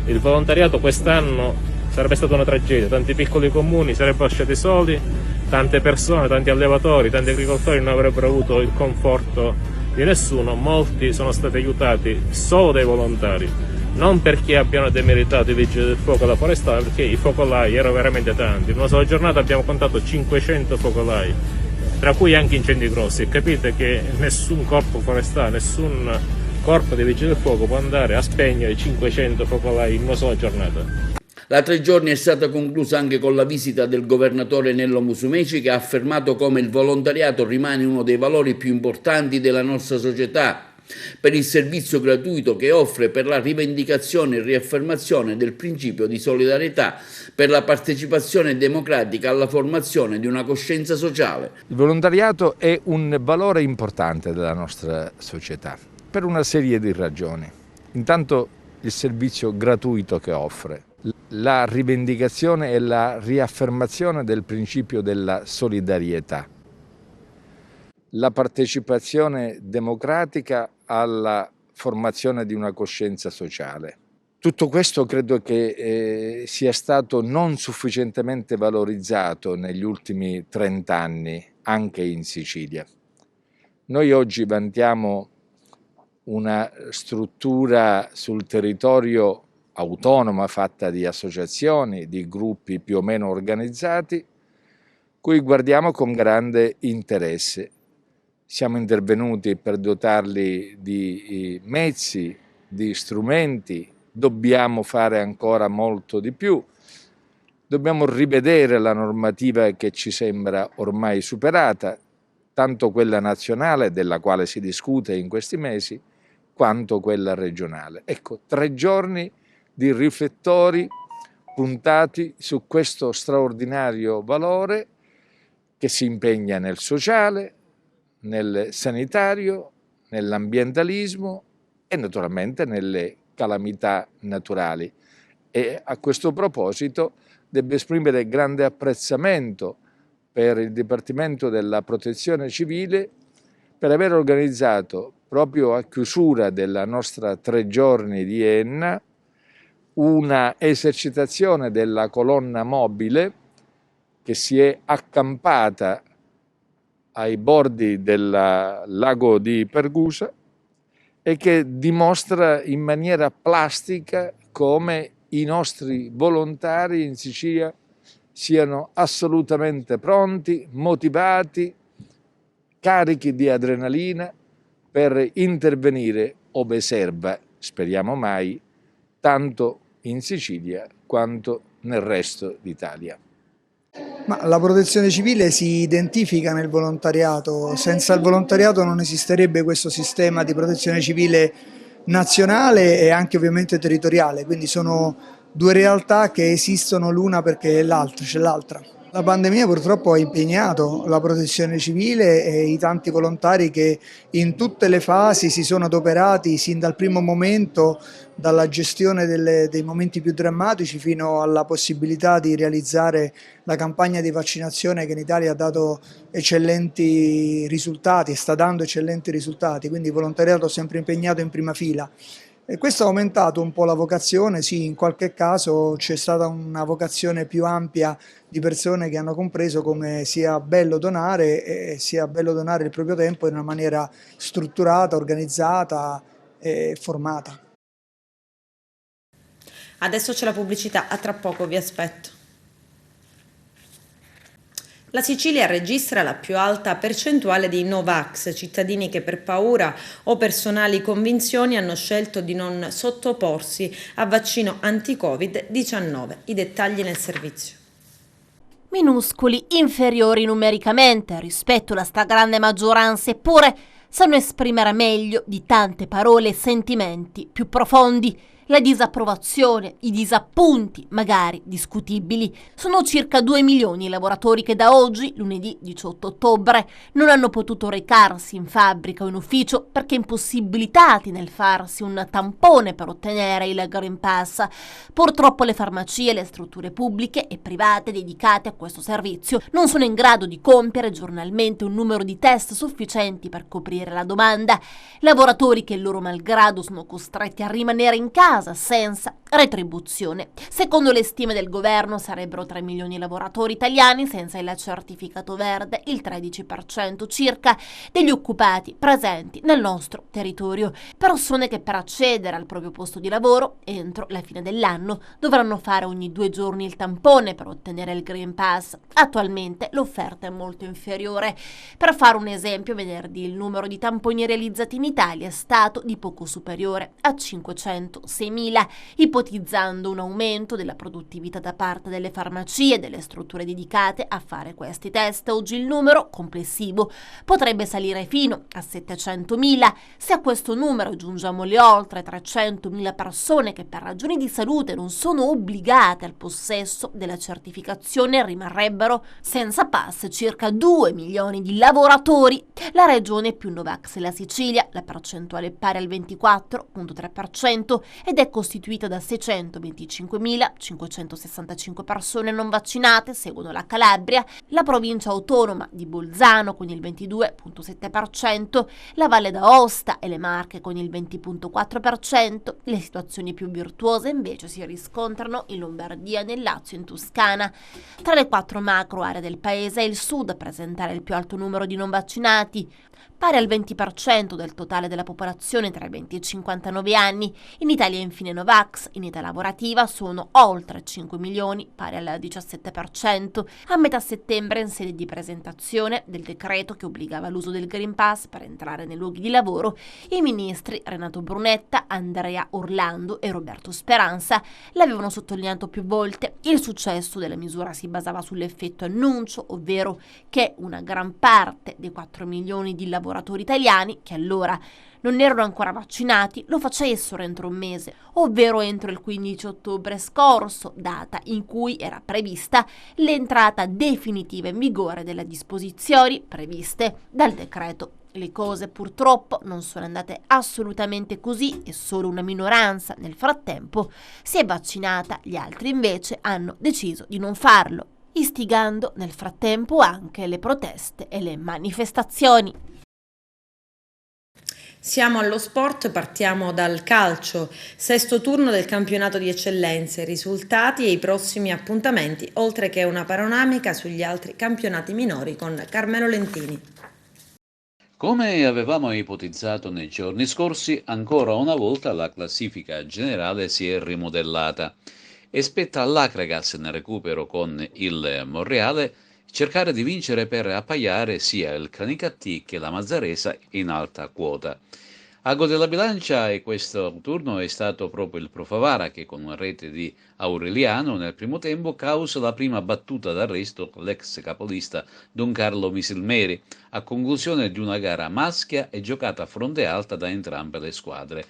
il volontariato quest'anno sarebbe stata una tragedia, tanti piccoli comuni sarebbero lasciati soli, tante persone, tanti allevatori, tanti agricoltori non avrebbero avuto il conforto di nessuno. Molti sono stati aiutati solo dai volontari, non perché abbiano demeritato i vigili del fuoco e la forestale, perché i focolai erano veramente tanti. In una sola giornata abbiamo contato 500 focolai, tra cui anche incendi grossi, e capite che nessun corpo forestale, nessun corpo dei vigili del fuoco può andare a spegnere 500 focolai in una sola giornata. La 3 giorni è stata conclusa anche con la visita del governatore Nello Musumeci, che ha affermato come il volontariato rimane uno dei valori più importanti della nostra società, per il servizio gratuito che offre, per la rivendicazione e riaffermazione del principio di solidarietà, per la partecipazione democratica alla formazione di una coscienza sociale. Il volontariato è un valore importante della nostra società per una serie di ragioni. Intanto il servizio gratuito che offre, la rivendicazione e la riaffermazione del principio della solidarietà, la partecipazione democratica alla formazione di una coscienza sociale. Tutto questo credo che sia stato non sufficientemente valorizzato negli ultimi 30 anni anche in Sicilia. Noi oggi vantiamo una struttura sul territorio autonoma fatta di associazioni, di gruppi più o meno organizzati, cui guardiamo con grande interesse. Siamo intervenuti per dotarli di mezzi, di strumenti, dobbiamo fare ancora molto di più, dobbiamo rivedere la normativa che ci sembra ormai superata, tanto quella nazionale, della quale si discute in questi mesi, quanto quella regionale. Ecco, 3 giorni di riflettori puntati su questo straordinario valore che si impegna nel sociale, nel sanitario, nell'ambientalismo e naturalmente nelle calamità naturali. E a questo proposito devo esprimere grande apprezzamento per il Dipartimento della Protezione Civile per aver organizzato proprio a chiusura della nostra 3 giorni di Enna una esercitazione della colonna mobile che si è accampata ai bordi del lago di Pergusa e che dimostra in maniera plastica come i nostri volontari in Sicilia siano assolutamente pronti, motivati, carichi di adrenalina per intervenire ove serva, speriamo mai, tanto in Sicilia quanto nel resto d'Italia. Ma la protezione civile si identifica nel volontariato, senza il volontariato non esisterebbe questo sistema di protezione civile nazionale e anche ovviamente territoriale, quindi sono 2 realtà che esistono l'una perché c'è l'altra. La pandemia purtroppo ha impegnato la protezione civile e i tanti volontari che in tutte le fasi si sono adoperati sin dal primo momento, dalla gestione dei momenti più drammatici fino alla possibilità di realizzare la campagna di vaccinazione che in Italia ha dato eccellenti risultati e sta dando eccellenti risultati, quindi il volontariato sempre impegnato in prima fila. E questo ha aumentato un po' la vocazione, sì, in qualche caso c'è stata una vocazione più ampia di persone che hanno compreso come sia bello donare e sia bello donare il proprio tempo in una maniera strutturata, organizzata e formata. Adesso c'è la pubblicità, a tra poco vi aspetto. La Sicilia registra la più alta percentuale di Novax, cittadini che per paura o personali convinzioni hanno scelto di non sottoporsi a vaccino anti-Covid-19. I dettagli nel servizio. Minuscoli, inferiori numericamente rispetto alla stragrande maggioranza, eppure sanno esprimere meglio di tante parole e sentimenti più profondi. La disapprovazione, i disappunti, magari discutibili. Sono circa 2 milioni i lavoratori che da oggi, lunedì 18 ottobre, non hanno potuto recarsi in fabbrica o in ufficio perché impossibilitati nel farsi un tampone per ottenere il Green Pass. Purtroppo le farmacie e le strutture pubbliche e private dedicate a questo servizio non sono in grado di compiere giornalmente un numero di test sufficienti per coprire la domanda. Lavoratori che loro malgrado sono costretti a rimanere in casa senza retribuzione. Secondo le stime del governo sarebbero 3 milioni i lavoratori italiani senza il certificato verde, il 13% circa degli occupati presenti nel nostro territorio. Persone che per accedere al proprio posto di lavoro entro la fine dell'anno dovranno fare ogni 2 giorni il tampone per ottenere il Green Pass. Attualmente l'offerta è molto inferiore. Per fare un esempio, venerdì il numero di tamponi realizzati in Italia è stato di poco superiore a 506.000, ipotizzando un aumento della produttività da parte delle farmacie e delle strutture dedicate a fare questi test. Oggi il numero complessivo potrebbe salire fino a 700.000. Se a questo numero aggiungiamo le oltre 300.000 persone che per ragioni di salute non sono obbligate al possesso della certificazione, rimarrebbero senza pass circa 2 milioni di lavoratori. La regione più Novax è la Sicilia, la percentuale è pari al 24,3% ed è costituita da 625.565 persone non vaccinate, seguono la Calabria, la provincia autonoma di Bolzano con il 22,7%, la Valle d'Aosta e le Marche con il 20,4%. Le situazioni più virtuose invece si riscontrano in Lombardia, nel Lazio e in Toscana. Tra le 4 macro aree del paese è il sud a presentare il più alto numero di non vaccinati, pari al 20% del totale della popolazione tra i 20 e i 59 anni. In Italia infine Novax in età lavorativa sono oltre 5 milioni, pari al 17%. A metà settembre, in sede di presentazione del decreto che obbligava l'uso del Green Pass per entrare nei luoghi di lavoro, i ministri Renato Brunetta, Andrea Orlando e Roberto Speranza l'avevano sottolineato più volte. Il successo della misura si basava sull'effetto annuncio, ovvero che una gran parte dei 4 milioni di lavoratori italiani che allora non erano ancora vaccinati lo facessero entro un mese, ovvero entro il 15 ottobre scorso, data in cui era prevista l'entrata definitiva in vigore delle disposizioni previste dal decreto. Le cose purtroppo non sono andate assolutamente così e solo una minoranza nel frattempo si è vaccinata, gli altri invece hanno deciso di non farlo, istigando nel frattempo anche le proteste e le manifestazioni. Siamo allo sport, partiamo dal calcio, 6° turno del campionato di eccellenze, risultati e i prossimi appuntamenti, oltre che una panoramica sugli altri campionati minori con Carmelo Lentini. Come avevamo ipotizzato nei giorni scorsi, ancora una volta la classifica generale si è rimodellata e spetta all'Akragas nel recupero con il Monreale cercare di vincere per appaiare sia il Canicattì che la Mazzaresa in alta quota. Ago della bilancia e questo turno è stato proprio il Pro Favara che con una rete di Aureliano nel primo tempo causa la prima battuta d'arresto con l'ex capolista Don Carlo Misilmeri a conclusione di una gara maschia e giocata a fronte alta da entrambe le squadre.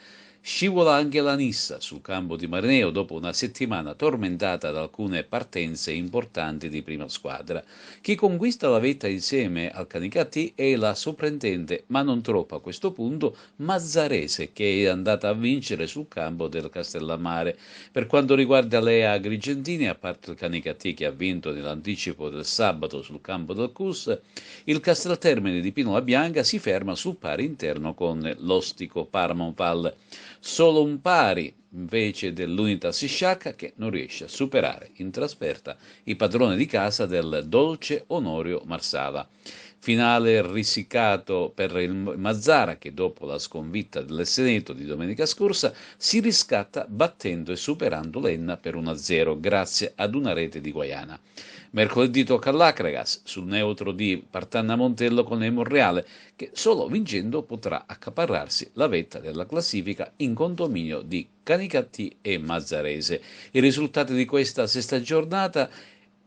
Scivola anche la Nissa sul campo di Marineo dopo una settimana tormentata da alcune partenze importanti di prima squadra. Chi conquista la vetta insieme al Canicattì è la sorprendente, ma non troppo a questo punto, Mazzarese, che è andata a vincere sul campo del Castellammare. Per quanto riguarda le agrigentine, a parte il Canicattì che ha vinto nell'anticipo del sabato sul campo del CUS, il Casteltermine di Pinola Bianca si ferma sul pari interno con l'Ostico Parmonval. Solo un pari invece dell'Unitas Sciacca, che non riesce a superare in trasferta i padroni di casa del Dolce Onorio Marsala. Finale risicato per il Mazzara, che dopo la sconfitta del Seneto di domenica scorsa si riscatta battendo e superando l'Enna per 1-0 grazie ad una rete di Guaiana. Mercoledì tocca all'Acragas sul neutro di Partanna Montello con il Monreale, che solo vincendo potrà accaparrarsi la vetta della classifica in condominio di Canicattì e Mazzarese. I risultati di questa sesta giornata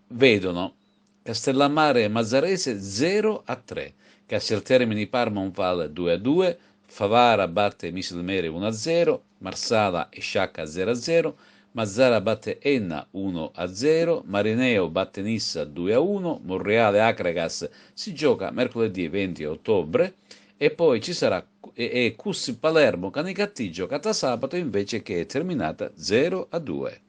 vedono Castellammare e Mazzarese 0-3, Casteltermini Parmonval 2-2, Favara batte Misilmere 1-0, Marsala e Sciacca 0-0, Mazzara batte Enna 1-0, Marineo batte Nissa 2-1, Monreale Acragas si gioca mercoledì 20 ottobre e poi ci sarà CUS Palermo Canicattì giocata sabato invece, che è terminata 0-2.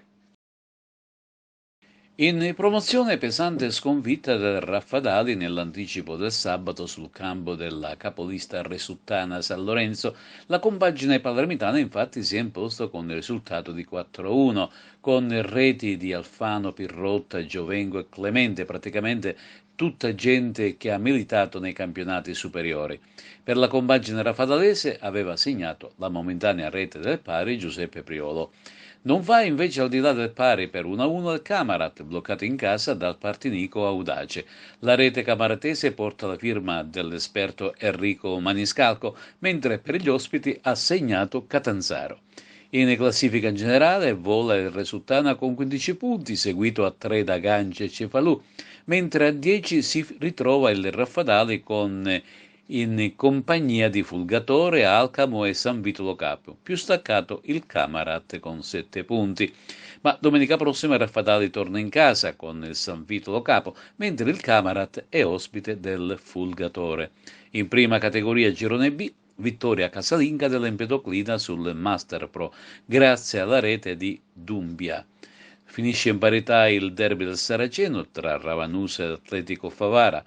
In promozione pesante sconfitta del Raffadali nell'anticipo del sabato sul campo della capolista Resuttana San Lorenzo. La compagine palermitana infatti si è imposta con il risultato di 4-1, con reti di Alfano, Pirrotta, Giovengo e Clemente, praticamente tutta gente che ha militato nei campionati superiori. Per la compagine raffadalese aveva segnato la momentanea rete del pari Giuseppe Priolo. Non va invece al di là del pari per 1-1 il Camarat, bloccato in casa dal Partinico Audace. La rete camaratese porta la firma dell'esperto Enrico Maniscalco, mentre per gli ospiti ha segnato Catanzaro. In classifica generale vola il Resuttana con 15 punti, seguito a 3 da Ganci e Cefalù, mentre a 10 si ritrova il Raffadali in compagnia di Fulgatore, Alcamo e San Vito Lo Capo, più staccato il Camarat con 7 punti. Ma domenica prossima il Raffadali torna in casa con il San Vito Lo Capo, mentre il Camarat è ospite del Fulgatore. In prima categoria Girone B, vittoria casalinga dell'Empedoclina sul Master Pro, grazie alla rete di Dumbia. Finisce in parità il derby del Saraceno tra Ravanusa e Atletico Favara,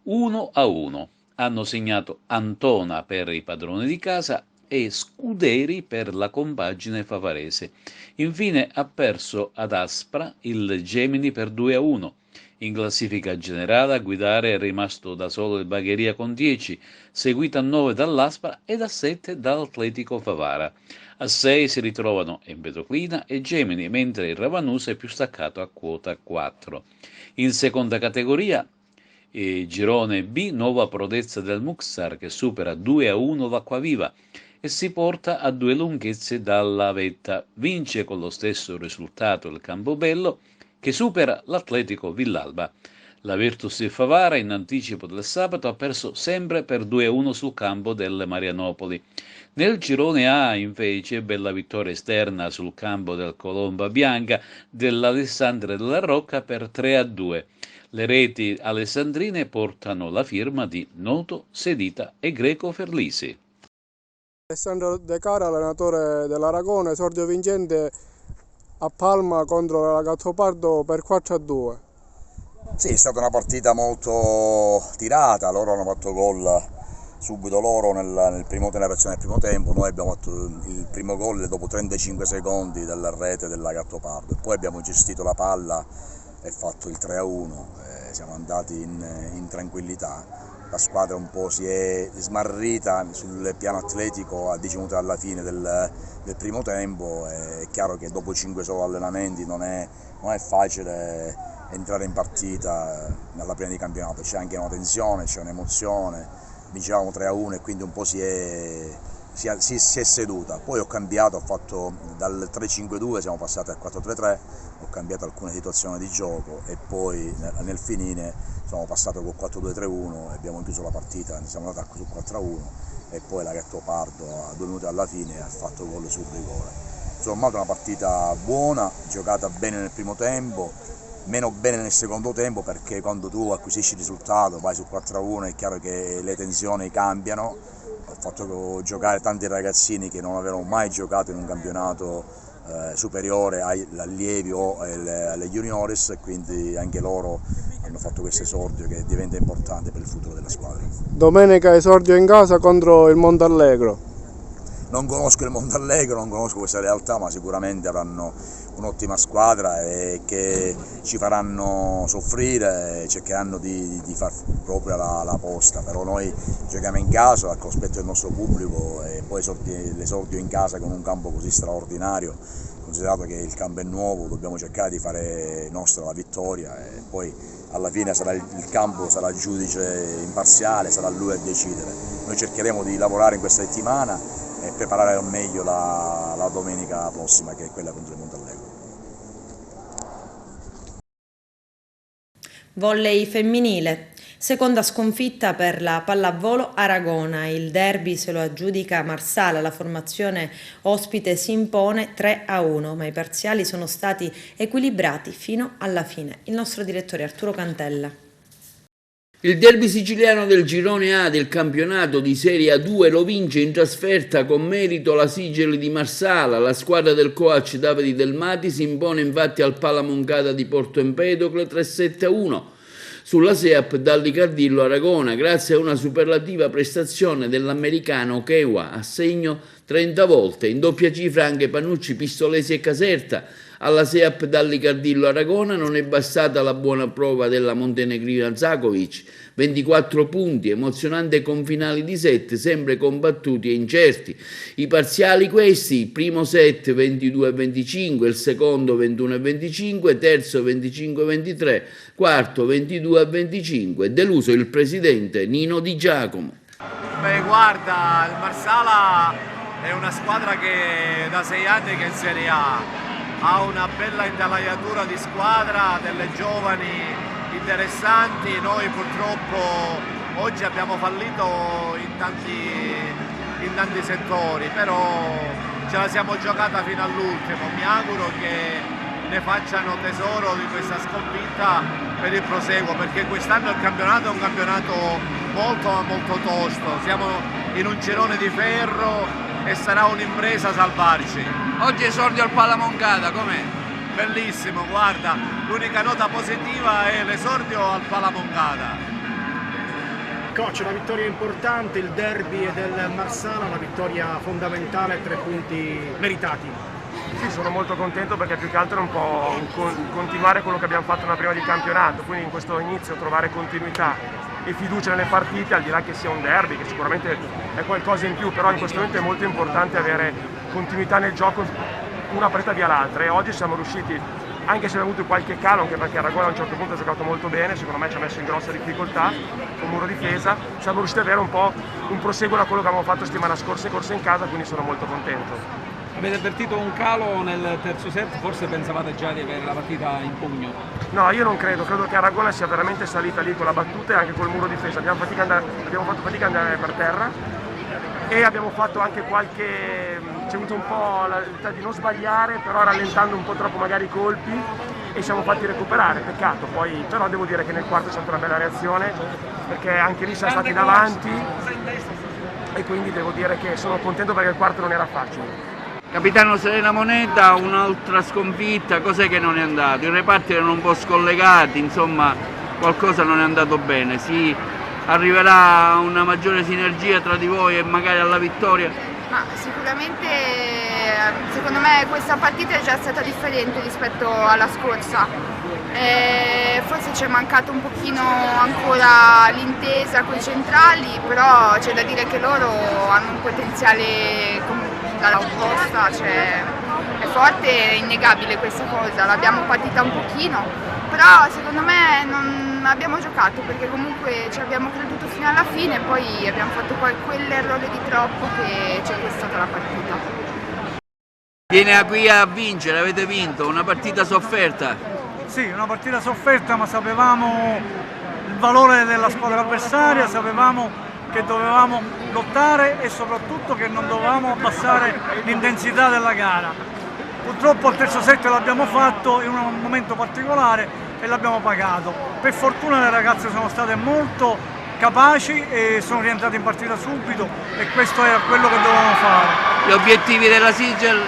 1-1. Hanno segnato Antona per i padroni di casa e Scuderi per la compagine favarese. Infine ha perso ad Aspra il Gemini per 2-1. In classifica generale a guidare è rimasto da solo il Bagheria con 10, seguito a 9 dall'Aspra ed a 7 dall'Atletico Favara. A 6 si ritrovano Empedoclina e Gemini, mentre il Ravanusa è più staccato a quota 4. In seconda categoria Girone B, nuova prodezza del Muxar che supera 2-1 l'Acquaviva e si porta a 2 lunghezze dalla vetta. Vince con lo stesso risultato il Campobello, che supera l'Atletico Villalba. La Virtus di Favara in anticipo del sabato ha perso sempre per 2-1 sul campo del Marianopoli. Nel girone A invece bella vittoria esterna sul campo del Colomba Bianca dell'Alessandria della Rocca per 3-2. Le reti alessandrine portano la firma di Noto, Sedita e Greco Ferlisi. Alessandro De Cara, allenatore dell'Aragona, esordio vincente a Palma contro la Gattopardo per 4-2. Sì, è stata una partita molto tirata, loro hanno fatto gol subito loro nella versione del primo tempo, noi abbiamo fatto il primo gol dopo 35 secondi dalla rete della Gattopardo, poi abbiamo gestito la palla e fatto il 3-1, siamo andati in tranquillità, la squadra un po' si è smarrita sul piano atletico a 10 minuti alla fine del primo tempo. È chiaro che dopo 5 solo allenamenti non è facile entrare in partita alla prima di campionato, c'è anche una tensione, c'è un'emozione, vincevamo 3-1 e quindi un po' si è seduta. Poi ho cambiato, ho fatto dal 3-5-2 siamo passati al 4-3-3, ho cambiato alcune situazioni di gioco e poi nel finire siamo passati col 4-2-3-1 e abbiamo chiuso la partita, siamo andati sul 4-1 e poi la Gattopardo a 2 minuti alla fine ha fatto gol sul rigore. Insomma, una partita buona, giocata bene nel primo tempo, meno bene nel secondo tempo, perché quando tu acquisisci il risultato, vai sul 4-1, è chiaro che le tensioni cambiano. Ho fatto giocare tanti ragazzini che non avevano mai giocato in un campionato superiore agli allievi o alle juniores, e quindi anche loro hanno fatto questo esordio che diventa importante per il futuro della squadra. Domenica esordio in casa contro il Montallegro. Non conosco il Montallegro, non conosco questa realtà, ma sicuramente avranno un'ottima squadra e che ci faranno soffrire e cercheranno di far proprio la posta, però noi giochiamo in casa al cospetto del nostro pubblico e poi l'esordio in casa con un campo così straordinario, considerato che il campo è nuovo, dobbiamo cercare di fare nostra la vittoria e poi alla fine il campo sarà il giudice imparziale, sarà lui a decidere. Noi cercheremo di lavorare in questa settimana e preparare al meglio la domenica prossima, che è quella contro il Montallegro. Volley femminile. Seconda sconfitta per la pallavolo Aragona. Il derby se lo aggiudica Marsala. La formazione ospite si impone 3-1, ma i parziali sono stati equilibrati fino alla fine. Il nostro direttore Arturo Cantella. Il derby siciliano del girone A del campionato di Serie A2 lo vince in trasferta con merito la Sigeli di Marsala. La squadra del coach Davide Delmati si impone infatti al Pala Moncada di Porto Empedocle 3-7-1 sulla SEAP Dallicardillo Aragona, grazie a una superlativa prestazione dell'americano Kewa, a segno 30 volte, in doppia cifra anche Panucci, Pistolesi e Caserta. Alla SEAP Dallicardillo Aragona non è bastata la buona prova della montenegrina Zakovic, 24 punti, emozionante con finali di set, sempre combattuti e incerti. I parziali questi: il primo set 22-25, il secondo 21-25, terzo 25-23, quarto 22-25. Deluso il presidente Nino Di Giacomo. Beh, guarda, il Marsala è una squadra che da 6 anni che è in Serie A. Ha una bella intelaiatura di squadra, delle giovani interessanti. Noi purtroppo oggi abbiamo fallito in tanti settori, però ce la siamo giocata fino all'ultimo. Mi auguro che ne facciano tesoro di questa sconfitta per il proseguo, perché quest'anno il campionato è un campionato molto tosto. Siamo in un girone di ferro e sarà un'impresa salvarci. Oggi esordio al Pala Moncada, com'è? Bellissimo, guarda, l'unica nota positiva è l'esordio al Pala Moncada. Coach, una vittoria importante, il derby del Marsala, una vittoria fondamentale, 3 punti meritati. Sì, sono molto contento perché più che altro è un po' continuare quello che abbiamo fatto nella prima di campionato, quindi in questo inizio trovare continuità e fiducia nelle partite, al di là che sia un derby, che sicuramente è qualcosa in più, però in questo momento è molto importante avere continuità nel gioco, una partita via l'altra, e oggi siamo riusciti, anche se abbiamo avuto qualche calo, anche perché Aragona a un certo punto ha giocato molto bene, secondo me ci ha messo in grossa difficoltà con muro difesa, siamo riusciti ad avere un po' un proseguo da quello che avevamo fatto settimana scorsa e corsa in casa, quindi sono molto contento. Avete avvertito un calo nel terzo set? Forse pensavate già di avere la partita in pugno? No, io non credo che Aragona sia veramente salita lì con la battuta e anche col muro difesa. Abbiamo fatto fatica ad andare per terra e abbiamo fatto anche c'è avuto un po' la volontà di non sbagliare, però rallentando un po' troppo magari i colpi, e siamo fatti recuperare, peccato. Poi però devo dire che nel quarto è stata una bella reazione, perché anche lì siamo stati davanti e quindi devo dire che sono contento perché il quarto non era facile. Capitano Serena Moneta, un'altra sconfitta, cos'è che non è andato? I reparti erano un po' scollegati, insomma qualcosa non è andato bene. Si arriverà a una maggiore sinergia tra di voi e magari alla vittoria? Ma sicuramente secondo me questa partita è già stata differente rispetto alla scorsa. Forse ci è mancato un pochino ancora l'intesa con i centrali, però c'è da dire che loro hanno un potenziale dalla opposta, è forte, è innegabile questa cosa, l'abbiamo patita un pochino, però secondo me non abbiamo giocato, perché comunque ci abbiamo creduto fino alla fine e poi abbiamo fatto quell'errore di troppo che ci è costata la partita. Viene qui a vincere, avete vinto, una partita sofferta. Sì, una partita sofferta, ma sapevamo il valore della squadra avversaria, sapevamo che dovevamo lottare e soprattutto che non dovevamo abbassare l'intensità della gara. Purtroppo al terzo set l'abbiamo fatto in un momento particolare e l'abbiamo pagato. Per fortuna le ragazze sono state molto capaci e sono rientrate in partita subito e questo era quello che dovevamo fare. Gli obiettivi della Sigel?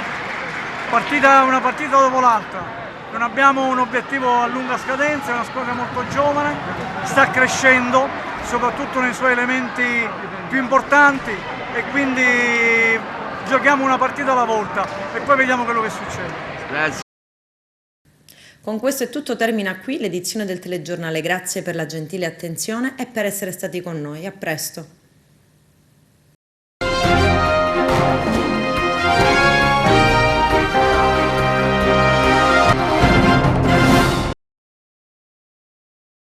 Una partita dopo l'altra. Non abbiamo un obiettivo a lunga scadenza, è una squadra molto giovane, sta crescendo, soprattutto nei suoi elementi più importanti e quindi giochiamo una partita alla volta e poi vediamo quello che succede. Grazie. Con questo è tutto, termina qui l'edizione del telegiornale. Grazie per la gentile attenzione e per essere stati con noi. A presto.